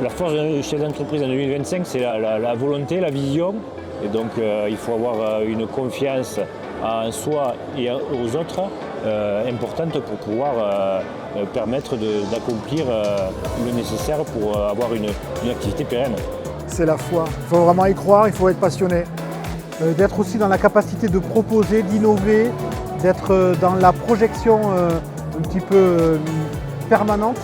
La force d'un chef d'entreprise en 2025, c'est la volonté, la vision. Et donc il faut avoir une confiance en soi et aux autres importante pour pouvoir permettre d'accomplir le nécessaire pour avoir une activité pérenne. C'est la foi. Il faut vraiment y croire, il faut être passionné. D'être aussi dans la capacité de proposer, d'innover, d'être dans la projection un petit peu permanente.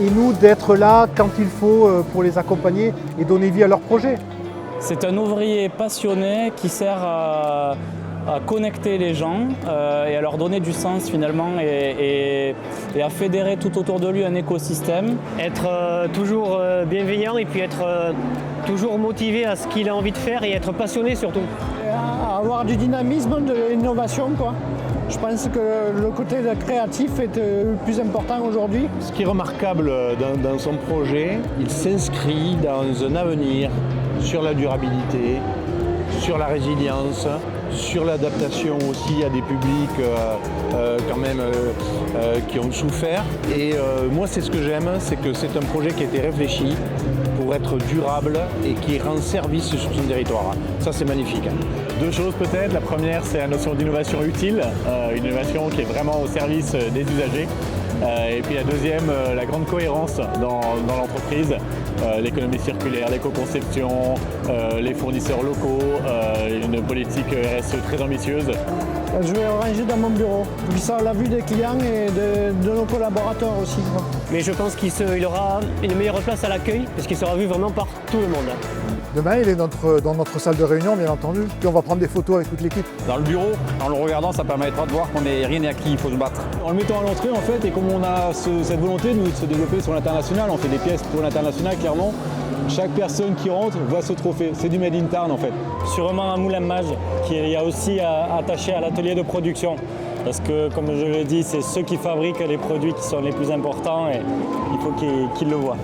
Et nous, d'être là quand il faut pour les accompagner et donner vie à leurs projets. C'est un ouvrier passionné qui sert à connecter les gens et à leur donner du sens finalement et à fédérer tout autour de lui un écosystème. Être toujours bienveillant et puis être toujours motivé à ce qu'il a envie de faire et être passionné surtout. Avoir du dynamisme, de l'innovation quoi. Je pense que le côté créatif est le plus important aujourd'hui. Ce qui est remarquable dans son projet, il s'inscrit dans un avenir sur la durabilité, sur la résilience, sur l'adaptation aussi à des publics qui ont souffert. Et moi, c'est ce que j'aime, c'est que c'est un projet qui a été réfléchi pour être durable et qui rend service sur son territoire. Ça, c'est magnifique. Deux choses peut-être. La première, c'est la notion d'innovation utile, une innovation qui est vraiment au service des usagers. Et puis la deuxième, la grande cohérence dans l'entreprise, l'économie circulaire, l'éco-conception, les fournisseurs locaux, une politique RSE très ambitieuse. Je vais ranger dans mon bureau. Ça à la vue des clients et de nos collaborateurs aussi. Mais je pense qu'il aura une meilleure place à l'accueil parce qu'il sera vu vraiment par tout le monde. Demain, il est dans notre salle de réunion, bien entendu. Puis on va prendre des photos avec toute l'équipe. Dans le bureau, en le regardant, ça permettra de voir qu'on n'est rien acquis, il faut se battre. En le mettant à l'entrée, en fait, et comme on a cette volonté de se développer sur l'international, on fait des pièces pour l'international, clairement. Chaque personne qui rentre voit ce trophée. C'est du Made in Tarn, en fait. Sûrement un moulin mage qu'il y a aussi attaché à l'atelier de production. Parce que, comme je l'ai dit, c'est ceux qui fabriquent les produits qui sont les plus importants et il faut qu'ils le voient.